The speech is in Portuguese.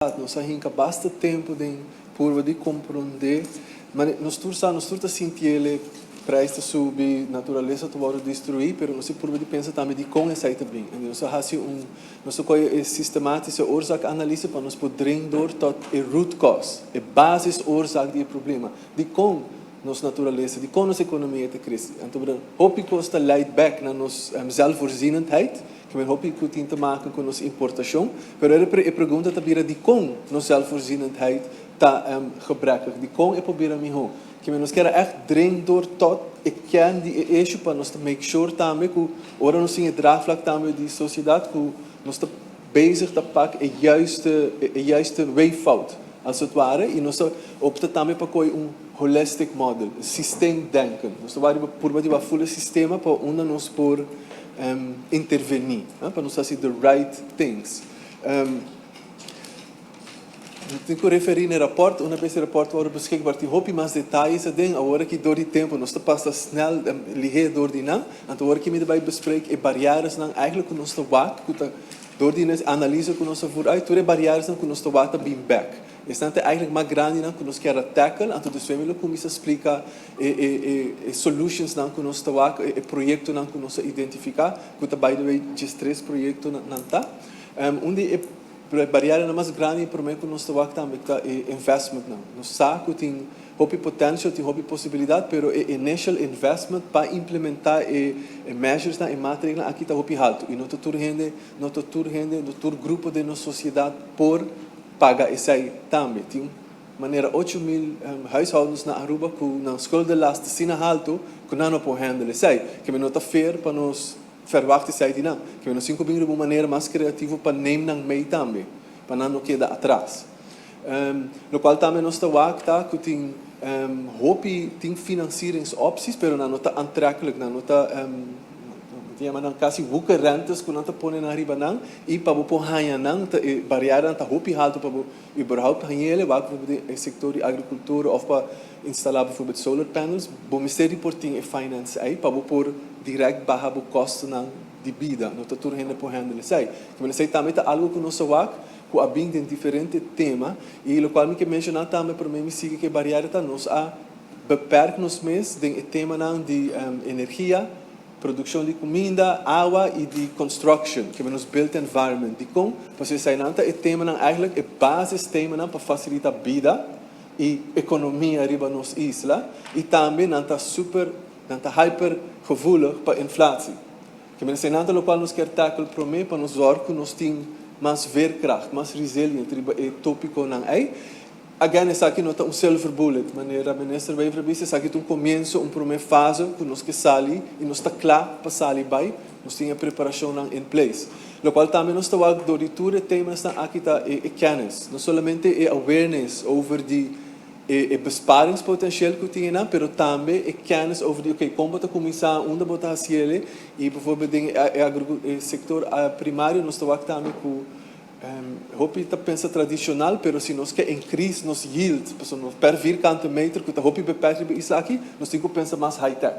nós ainda basta tempo de compreender, mas nós turta sentir ele para esta subir natureza tu destruir, pero nós por de pensar também de como essa também. Nós nós coi sistemática oorzaak analise para nós poder door tot a root cause, a basis oorzaak die problema, de como nossa natureza, de como nossa economia te cresce. Então, hoop ik ons te leid back naar nos zelfvoorzienendheid, que men hoop ik tem te maken com nossa importação, pero a pergunta também de como nossa zelfvoorzienendheid tá gebrekkig, de como é probeer me ho, que men nos quer echt dring door tot ik ken die issue para nós make sure também que ora nós in draagvlak também die sociedade que nós te bezig te pak a juiste way fout, als het ware, e nós opta também para coi holistic model, systeem denken. Dus daar waren we proberen wat volle systemen para onde nós por intervenir, para nós fazer the right things. Tenho que referir no rapport, uma vez o rapport wordt beschikbaar, tem hoop mais detalhes a ding, agora que door die tempo, nós te passa snel ligeer door die na, en te hoor que me daarbij bespreken, barrières dan eigenlijk que nós te waak, door die analyse que nós vooruit, door barrières dan que nós te waak te beam back. Estante eigenlijk mais grande dan que nós quer tackle, então dos família começa a explicar solutions dan que nós te waak, projeto dan que nós identificar, que by the way, just 3 projetos nan tá, onde barrière na mais grande para mim que nós te waak também tá investment não, nós saco tem hope potential, tem hope possibilidade, pero initial investment para implementar measures na maatregelen aqui tá hope alto, e no todo grupo de nossa sociedade por paga essa aí também. Tem maneira 8.000 huishoudens na Aruba que na schuldenlast sina alto que não pode handle essa aí, que me nota fair para nos verwachten essa aí não, que nós cinco de uma maneira mais criativa para nemen mee também, para não queda atrás. No qual também nós tá que tem hope tem financieringsopties, pero não está aantrekkelijk, não está dan quasi hoeke rentes que não te ponen arriba não e para o hanha não barrière não tá hopi alto para überhaupt hanhele waar o sector de agricultura ou para instalar bijvoorbeeld solar panels bom mysterie porting e finance aí para por direct barra o custo não de vida não tá tudo rende por handle sei que me sei também tá algo que nós wak que abing em diferente tema e o qual me que mencionar também para mim me sigue que barrière tá nos a beperk nos mes de tema não de energia, produção de comida, água e de construction, que é nos built environment. De como, você sai nanta é tema não eigenlijk é basis tema não para facilitar a vida e economia arriba nos isla e também nanta hyper gevoelig para inflatie. Que men sai nanta local nos quer tackle para mim para nos zorgen que nos tem mais veerkracht, mais resilient, é tópico não é. Again, essa aqui não está silver bullet, maneira minister vai para isso, essa aqui tem começo, primeira fase, que nós que sali e nós está claro para sair bem, nós temos a preparação em place. O qual também nós está do leitura temas aqui está kennis, não somente awareness over de besparingspotensial que tem, mas também kennis over de como está começar, onde botar se ele e por exemplo o setor primário nós está também com hopi ta pensa tradicional, pero se nós quer increase nos yield, per vierkante meter, que ta hopi beperkt is aqui, nós temos que pensar mais high tech.